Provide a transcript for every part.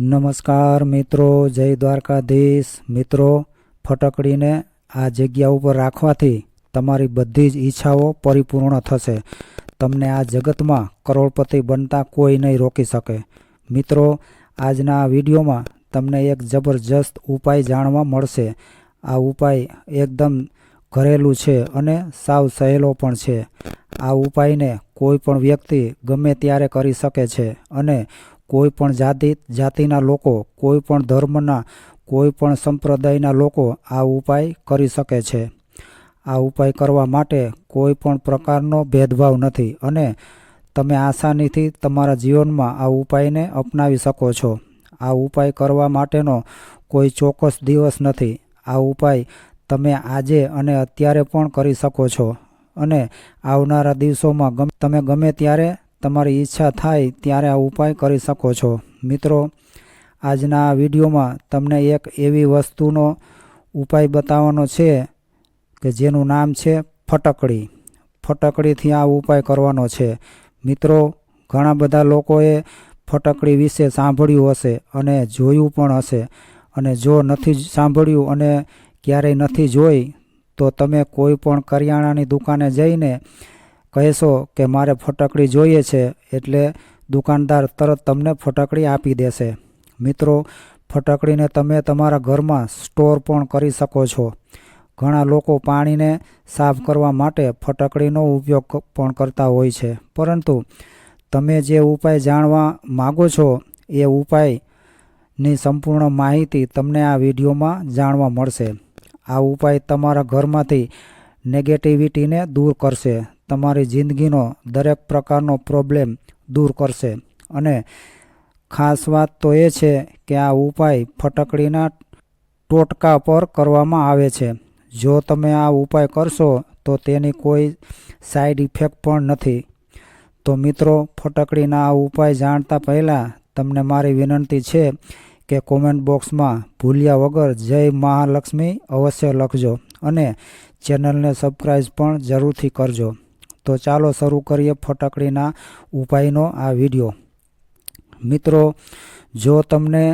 નમસ્કાર મિત્રો, જય દ્વારકાધીશ મિત્રો। ફટકડીને આ જગ્યા ઉપર રાખવાથી તમારી બધી જ ઈચ્છાઓ પરિપૂર્ણ થશે। તમને આ જગતમાં કરોડપતિ બનતા કોઈ નહીં રોકી શકે। મિત્રો, આજના આ વિડીયોમાં તમને એક જબરજસ્ત ઉપાય જાણવા મળશે। આ ઉપાય એકદમ ઘરેલું છે અને સાવ સહેલો પણ છે। આ ઉપાયને કોઈ પણ વ્યક્તિ ગમે ત્યારે કરી શકે છે અને કોઈ પણ જાતિના લોકો, કોઈ પણ ધર્મના, કોઈ પણ સંપ્રદાયના લોકો આ ઉપાય કરી શકે છે। આ ઉપાય કરવા માટે કોઈ પણ પ્રકારનો ભેદભાવ નથી અને તમે આસાનીથી તમારા જીવનમાં આ ઉપાયને અપનાવી શકો છો। આ ઉપાય કરવા માટેનો કોઈ ચોક્કસ દિવસ નથી। આ ઉપાય તમે આજે અને અત્યારે પણ કરી શકો છો અને આવનારા દિવસોમાં તમે ગમે ત્યારે તમારી ઈચ્છા થાય ત્યારે આ ઉપાય કરી શકો છો। મિત્રો, આજના આ વિડીયોમાં તમને એક એવી વસ્તુનો ઉપાય બતાવવાનો છે કે જેનું નામ છે ફટકડી। ફટકડીથી આ ઉપાય કરવાનો છે। મિત્રો, ઘણા બધા લોકોએ ફટકડી વિશે સાંભળ્યું હશે અને જોયું પણ હશે, અને જો નથી સાંભળ્યું અને ક્યારેય નથી જોઈ તો તમે કોઈ પણ કરિયાણાની દુકાને જઈને કહેશો કે મારે ફટકડી જોઈએ છે, એટલે દુકાનદાર તરત તમને ફટકડી આપી દેશે। મિત્રો, ફટકડીને તમે તમારા ઘરમાં સ્ટોર પણ કરી શકો છો। ઘણા લોકો પાણીને સાફ કરવા માટે ફટકડીનો ઉપયોગ પણ કરતા હોય છે, પરંતુ તમે જે ઉપાય જાણવા માગો છો એ ઉપાયની સંપૂર્ણ માહિતી તમને આ વિડીયોમાં જાણવા મળશે। આ ઉપાય તમારા ઘરમાંથી નેગેટિવિટીને દૂર કરશે, તમારી જિંદગીનો દરેક પ્રકારનો પ્રોબ્લેમ દૂર કરશે। અને ખાસ વાત તો એ છે કે આ ઉપાય ફટકડીના ટોટકા પર કરવામાં આવે છે। જો તમે આ ઉપાય કરશો તો તેની કોઈ સાઈડ ઇફેક્ટ પણ નથી। તો મિત્રો, ફટકડીના આ ઉપાય જાણતા પહેલાં તમને મારી વિનંતી છે કે કોમેન્ટ બોક્સમાં ભૂલ્યા વગર જય મહાલક્ષ્મી અવશ્ય લખજો અને ચેનલને સબસ્ક્રાઈબ પણ જરૂરથી કરજો। તો ચાલો શરૂ કરીએ ફટકડીના ઉપાયનો આ વિડીયો। મિત્રો, જો તમને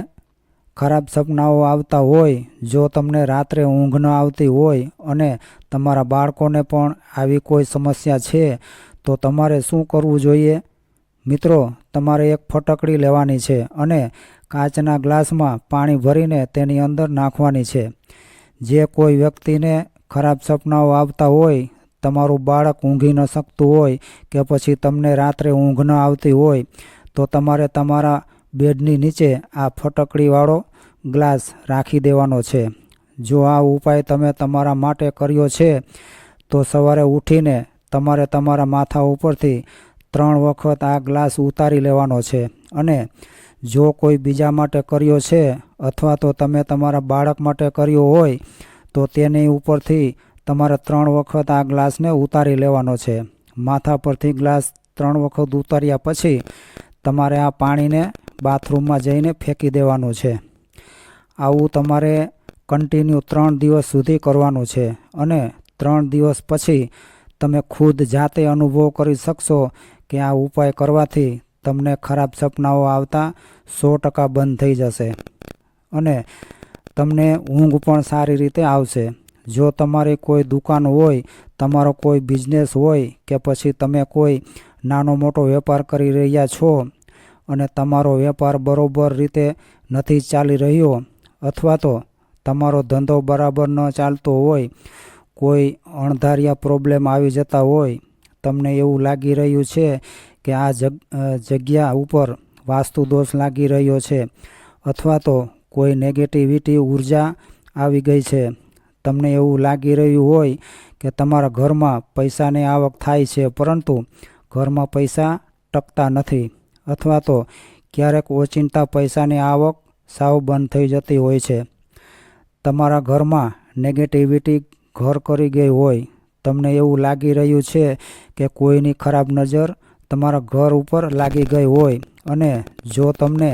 ખરાબ સપનાઓ આવતા હોય, જો તમને રાત્રે ઊંઘ ન આવતી હોય અને તમારા બાળકોને પણ આવી કોઈ સમસ્યા છે, તો તમારે શું કરવું જોઈએ? મિત્રો, તમારે એક ફટકડી લેવાની છે અને કાચના ગ્લાસમાં પાણી ભરીને તેની અંદર નાખવાની છે। જે કોઈ વ્યક્તિને ખરાબ સપનાઓ આવતા હોય, તમારું બાળક ઊંઘી ન શકતું હોય કે પછી તમને રાત્રે ઊંઘ ન આવતી હોય, તો તમારે તમારા બેડની નીચે આ ફટકડીવાળો ગ્લાસ રાખી દેવાનો છે। જો આ ઉપાય તમે તમારા માટે કર્યો છે તો સવારે ઉઠીને તમારે તમારા માથા ઉપરથી 3 વખત આ ગ્લાસ ઉતારી લેવાનો છે। અને જો કોઈ બીજા માટે કર્યો છે અથવા તો તમે તમારા બાળક માટે કર્યો હોય તો તેની ઉપરથી તમારે 3 વખત આ ગ્લાસને ઉતારી લેવાનો છે। માથા પરથી ગ્લાસ 3 વખત ઉતાર્યા પછી તમારે આ પાણીને બાથરૂમમાં જઈને ફેંકી દેવાનું છે। આવું તમારે કન્ટિન્યુ 3 દિવસ સુધી કરવાનું છે અને 3 દિવસ પછી તમે ખુદ જાતે અનુભવ કરી શકશો કે આ ઉપાય કરવાથી તમને ખરાબ સપનાઓ આવતા 100% બંધ થઈ જશે અને તમને ઊંઘ પણ સારી રીતે આવશે। જો તમારી કોઈ દુકાન હોય, તમારો કોઈ બિઝનેસ હોય કે પછી તમે કોઈ નાનો મોટો વેપાર કરી રહ્યા છો અને તમારો વેપાર બરોબર રીતે નથી ચાલી રહ્યો, અથવા તો તમારો ધંધો બરાબર ન ચાલતો હોય, કોઈ અણધાર્યા પ્રોબ્લેમ આવી જતા હોય, તમને એવું લાગી રહ્યું છે કે આ જગ્યા ઉપર વાસ્તુ દોષ લાગી રહ્યો છે, અથવા તો કોઈ નેગેટિવિટી ઉર્જા આવી ગઈ છે, તમને એવું લાગી રહ્યું હોય કે તમારા ઘરમાં પૈસાની આવક થાય છે પરંતુ ઘરમાં પૈસા ટકતા નથી, અથવા તો ક્યારેક ઓચિંતા પૈસાની આવક સાવ બંધ થઈ જતી હોય છે, તમારા ઘરમાં નેગેટિવિટી ઘર કરી ગઈ હોય, તમને એવું લાગી રહ્યું છે કે કોઈની ખરાબ નજર તમારા ઘર ઉપર લાગી ગઈ હોય, અને જો તમને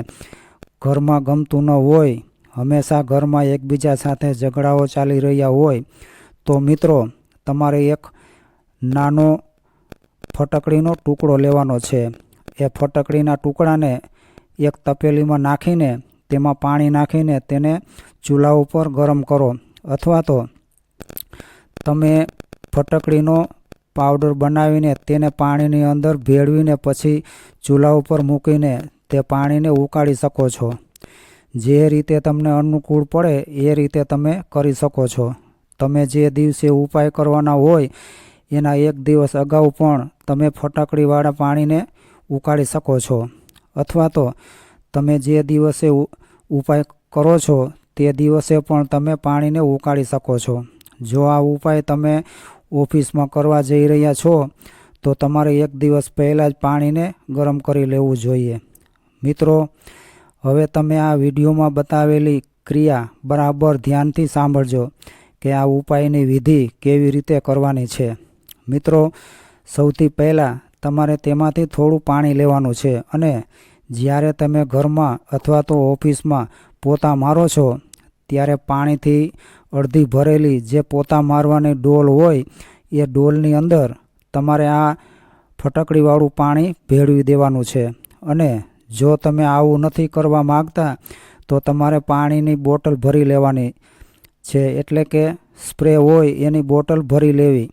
ઘરમાં ગમતું ન હોય, હંમેશા ઘરમાં એકબીજા સાથે ઝઘડાઓ ચાલી રહ્યા હોય, તો મિત્રો તમારે એક નાનો ફટકડીનો ટુકડો લેવાનો છે। એ ફટકડીના ટુકડાને એક તપેલીમાં નાખીને તેમાં પાણી નાખીને તેને ચૂલા ઉપર ગરમ કરો, અથવા તો તમે ફટકડીનો પાવડર બનાવીને તેને પાણીની અંદર ભેળવીને પછી ચૂલા ઉપર મૂકીને તે પાણીને ઉકાળી શકો છો. જે રીતે તમને અનુકૂળ પડે એ રીતે તમે કરી શકો છો. તમે જે દિવસે ઉપાય કરવાના હોય એના એક દિવસ અગાઉ પણ તમે ફટકડીવાળા પાણીને ઉકાળી શકો છો, અથવા તો તમે જે દિવસે ઉપાય કરો છો તે દિવસે પણ તમે પાણીને ઉકાળી શકો છો. જો આ ઉપાય તમે ઓફિસમાં કરવા જઈ રહ્યા છો તો તમારે એક દિવસ પહેલાં જ પાણીને ગરમ કરી લેવું જોઈએ. મિત્રો, હવે તમે આ વિડીયોમાં બતાવેલી ક્રિયા બરાબર ધ્યાનથી સાંભળજો કે આ ઉપાયની વિધિ કેવી રીતે કરવાની છે. મિત્રો, સૌથી પહેલાં તમારે તેમાંથી થોડું પાણી લેવાનું છે અને જ્યારે તમે ઘરમાં અથવા તો ઓફિસમાં પોતા મારો છો ત્યારે પાણીથી અડધી ભરેલી જે પોતા મારવાની ડોલ હોય એ ડોલની અંદર તમારે આ ફટકડીવાળું પાણી ભેળવી દેવાનું છે. અને જો તમે આવું નથી કરવા માગતા તો તમારે પાણીની બોટલ ભરી લેવાની છે, એટલે કે સ્પ્રે હોય એની બોટલ ભરી લેવી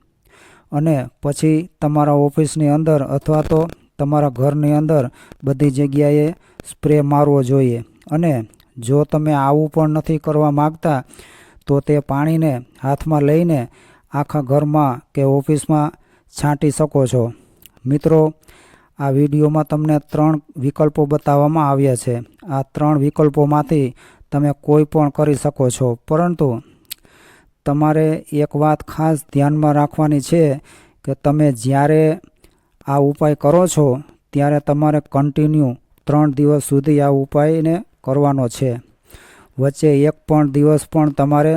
અને પછી તમારા ઓફિસની અંદર અથવા તો તમારા ઘરની અંદર બધી જગ્યાએ સ્પ્રે મારવો જોઈએ. અને જો તમે આવું પણ નથી કરવા માગતા તો તે પાણીને હાથમાં લઈને આખા ઘરમાં કે ઓફિસમાં છાંટી શકો છો. મિત્રો, આ વિડીયોમાં તમને 3 વિકલ્પો બતાવવામાં આવ્યા છે. આ 3 વિકલ્પોમાંથી તમે કોઈ પણ કરી શકો છો, પરંતુ તમારે એક વાત ખાસ ધ્યાનમાં રાખવાની છે કે તમે જ્યારે આ ઉપાય કરો છો ત્યારે તમારે કન્ટિન્યુ 3 દિવસ સુધી આ ઉપાયને કરવાનો છે. વચ્ચે એક પણ દિવસ પણ તમારે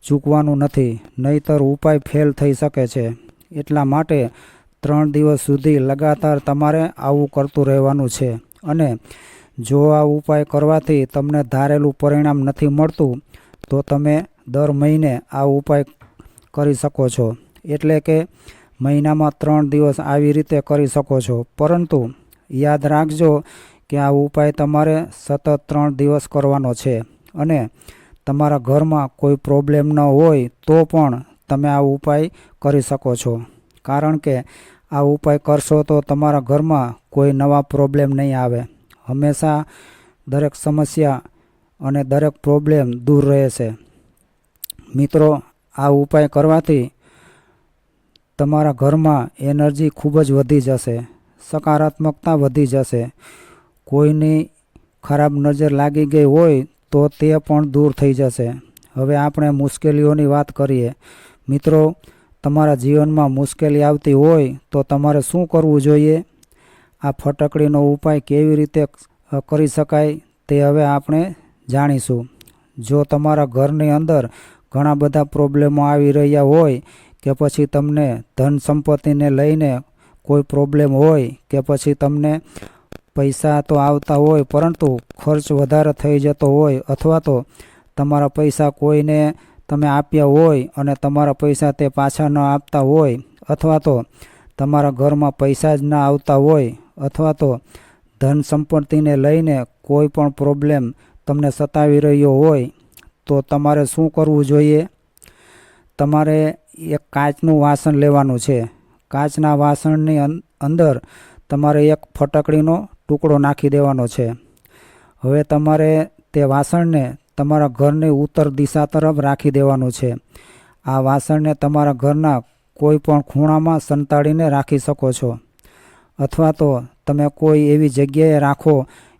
ચૂકવાનું નથી, નહીંતર ઉપાય ફેલ થઈ શકે છે. એટલા માટે 3 દિવસ સુધી લગાતાર તમારે આવું કરતું રહેવાનું છે. અને જો આ ઉપાય કરવાથી તમને ધારેલું પરિણામ નથી મળતું તો તમે દર મહિને આ ઉપાય કરી શકો છો. એટલે કે મહિનામાં 3 દિવસ આવી રીતે કરી શકો છો. પરંતુ યાદ રાખજો કે આ ઉપાય તમારે સતત 3 દિવસ કરવાનો છે. અને તમારા ઘરમાં કોઈ પ્રોબ્લેમ ન હોય તો પણ તમે આ ઉપાય કરી શકો છો, કારણ કે આ ઉપાય કરશો તો તમારા ઘરમાં કોઈ નવા પ્રોબ્લેમ નહીં આવે. હંમેશા દરેક સમસ્યા અને દરેક પ્રોબ્લેમ દૂર રહેશે. મિત્રો, આ ઉપાય કરવાથી તમારા ઘરમાં એનર્જી ખૂબ જ વધી જશે, સકારાત્મકતા વધી જશે. કોઈની ખરાબ નજર લાગી ગઈ હોય તો તે પણ દૂર થઈ જશે. હવે આપણે મુશ્કેલીઓની વાત કરીએ. મિત્રો, તમારા જીવનમાં મુશ્કેલી આવતી હોય તો તમારે શું કરવું જોઈએ? આ ફટકડીનો ઉપાય કેવી રીતે કરી શકાય તે હવે આપણે જાણીશું. જો તમારા ઘરની અંદર ઘણા બધા પ્રોબ્લેમો આવી રહ્યા હોય કે પછી તમને ધન સંપત્તિને લઈને કોઈ પ્રોબ્લેમ હોય કે પછી તમને પૈસા તો આવતા હોય પરંતુ ખર્ચ વધારે થઈ જતો હોય, અથવા તો તમારા પૈસા કોઈને તમે આપ્યા હોય અને તમારા પૈસા તે પાછા ન આપતા હોય, અથવા તો તમારા ઘરમાં પૈસા જ ના આવતા હોય, અથવા તો ધન સંપત્તિને લઈને કોઈ પણ પ્રોબ્લેમ તમને સતાવી રહ્યો હોય, તો તમારે શું કરવું જોઈએ? તમારે એક કાચનું વાસણ લેવાનું છે. કાચના વાસણની અંદર તમારે એક ફટકડીનો ટુકડો નાખી દેવાનો છે. હવે તમારે તે વાસણને તમારા ઘરની ઉત્તર દિશા તરફ રાખી દેવાનું છે. આ વાસણને તમારા ઘરના કોઈ પણ ખૂણામાં સંતાડીને રાખી શકો છો, અથવા તો તમે કોઈ એવી જગ્યાએ રાખો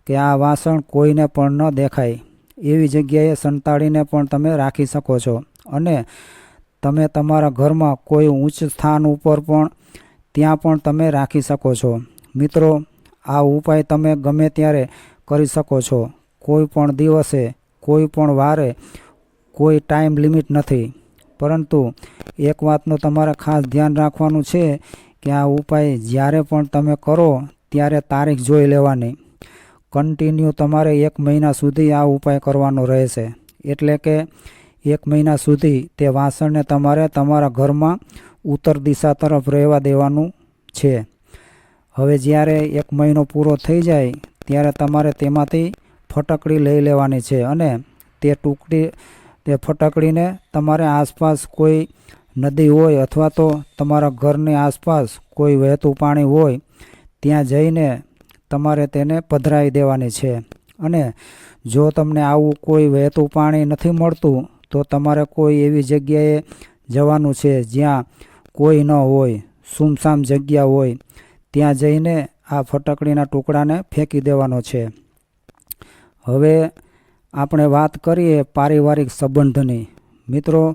કે આ વાસણ કોઈને પણ ન દેખાય એવી જગ્યાએ સંતાડીને પણ તમે રાખી શકો છો. અને તમે તમારા ઘરમાં કોઈ ઉચ્ચ સ્થાન ઉપર પણ ત્યાં પણ તમે રાખી શકો છો. મિત્રો, આ ઉપાય તમે ગમે ત્યારે કરી શકો છો, કોઈ પણ દિવસે, કોઈ પણ વારે, કોઈ ટાઈમ લિમિટ નથી. પરંતુ એક વાતનું તમારે ખાસ ધ્યાન રાખવાનું છે કે આ ઉપાય જ્યારે પણ તમે કરો ત્યારે તારીખ જોઈ લેવાની. કન્ટિન્યુ તમારે 1 મહિના સુધી આ ઉપાય કરવાનો રહેશે. એટલે કે 1 મહિના સુધી તે વાસણને તમારે તમારા ઘરમાં ઉત્તર દિશા તરફ રહેવા દેવાનું છે. હવે જ્યારે 1 મહિનો પૂરો થઈ જાય ત્યારે તમારે તેમાંથી ફટકડી લઈ લેવાની છે અને તે ફટકડીને તમારે આસપાસ કોઈ નદી હોય અથવા તો તમારા ઘરની આસપાસ કોઈ વહેતું પાણી હોય ત્યાં જઈને તમારે તેને પધરાવી દેવાની છે. અને જો તમને આવું કોઈ વહેતું પાણી નથી મળતું તો તમારે કોઈ એવી જગ્યાએ જવાનું છે જ્યાં કોઈ ન હોય, સુમસામ જગ્યા હોય, ત્યાં જઈને આ ફટકડીના ટુકડાને ફેંકી દેવાનો છે. હવે આપણે વાત કરીએ પારિવારિક સંબંધની. મિત્રો,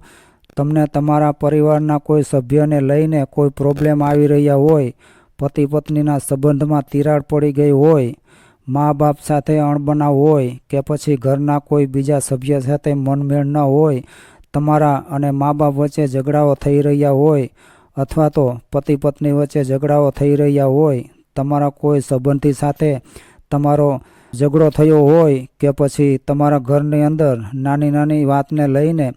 તમને તમારા પરિવારના કોઈ સભ્યને લઈને કોઈ પ્રોબ્લેમ આવી રહ્યા હોય, પતિ પત્નીના સંબંધમાં તિરાડ પડી ગઈ હોય, મા બાપ સાથે અણબનાવ હોય કે પછી ઘરના કોઈ બીજા સભ્ય સાથે મનમેળ ન હોય, તમારા અને મા બાપ વચ્ચે ઝઘડાઓ થઈ રહ્યા હોય અથવા તો પતિ પત્ની વચ્ચે ઝઘડાઓ થઈ રહ્યા હોય, તમારા કોઈ સંબંધી સાથે તમારો ઝઘડો થયો હોય કે પછી તમારા ઘરની અંદર નાની નાની વાતને લઈને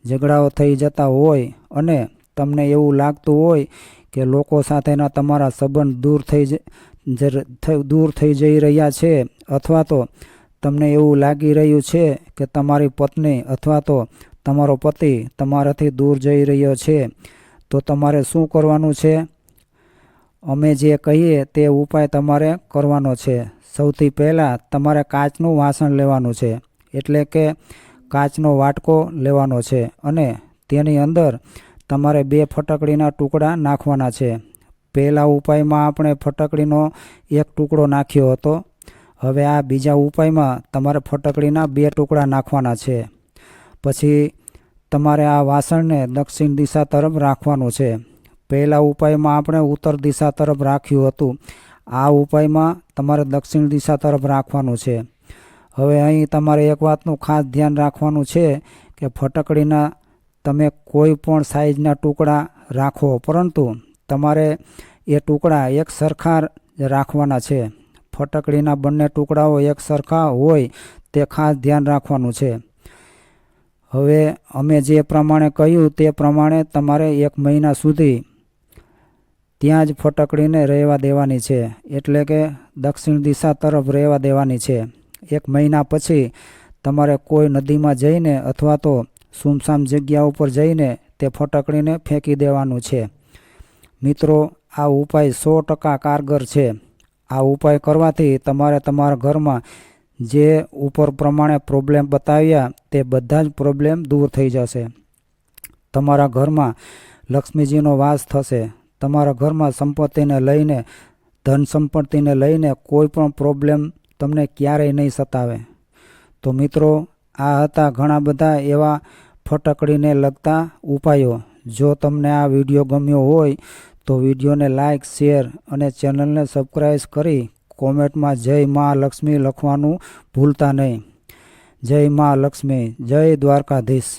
ઝઘડાઓ થઈ જતા હોય અને તમને એવું લાગતું હોય કે લોકો સાથેના તમારા સંબંધ દૂર થઈ જઈ રહ્યા છે અથવા તો તમને એવું લાગી રહ્યું છે કે તમારી પત્ની અથવા તો તમારો પતિ તમારાથી દૂર જઈ રહ્યો છે, તો તમારે શું કરવાનું છે? અમે જે કહીએ તે ઉપાય તમારે કરવાનો છે. સૌથી પહેલાં તમારે કાચનું વાસણ લેવાનું છે, એટલે કે કાચનો વાટકો લેવાનો છે અને તેની અંદર તમારે 2 ફટકડીના ટુકડા નાખવાના છે. પહેલા ઉપાયમાં આપણે ફટકડીનો એક ટુકડો નાખ્યો હતો. હવે આ બીજા ઉપાયમાં તમારે ફટકડીના 2 ટુકડા નાખવાના છે. પછી તમારે આ વાસણને દક્ષિણ દિશા તરફ રાખવાનું છે. પહેલા ઉપાયમાં આપણે ઉત્તર દિશા તરફ રાખ્યું હતું. આ ઉપાયમાં તમારે દક્ષિણ દિશા તરફ રાખવાનું છે. હવે અહીં તમારે એક વાતનું ખાસ ધ્યાન રાખવાનું છે કે ફટકડીના તમે કોઈ પણ સાઈઝના ટુકડા રાખો, પરંતુ તમારે એ ટુકડા એક સરખા રાખવાના છે. ફટકડીના બંને ટુકડાઓ એક સરખા હોય તે ખાસ ધ્યાન રાખવાનું છે. હવે અમે જે પ્રમાણે કહ્યું તે પ્રમાણે તમારે 1 મહિના સુધી ત્યાં જ ફટકડીને રહેવા દેવાની છે, એટલે કે દક્ષિણ દિશા તરફ રહેવા દેવાની છે. 1 મહિના પછી તમારે કોઈ નદીમાં જઈને અથવા તો સુમસામ જગ્યા ઉપર જઈને તે ફટકડીને ફેંકી દેવાનું છે. મિત્રો, આ ઉપાય 100% કારગર છે. આ ઉપાય કરવાથી તમારે તમારા ઘરમાં જે ઉપર પ્રમાણે પ્રોબ્લેમ બતાવ્યા તે બધા જ પ્રોબ્લેમ દૂર થઈ જશે. તમારા ઘરમાં લક્ષ્મીજીનો વાસ થશે. તમારા ઘરમાં સંપત્તિને લઈને, ધન સંપત્તિને લઈને કોઈ પણ પ્રોબ્લેમ તમને ક્યારેય નહીં સતાવે. તો મિત્રો, આ હતા ઘણા બધા એવા ફટકડીને લગતા ઉપાયો. જો તમને આ વિડીયો ગમ્યો હોય તો વિડીયોને લાઇક, શેર અને ચેનલને સબસ્ક્રાઈબ કરી કોમેન્ટમાં જય મા લક્ષ્મી લખવાનું ભૂલતા નહીં. જય મા લક્ષ્મી, જય દ્વારકાધીશ.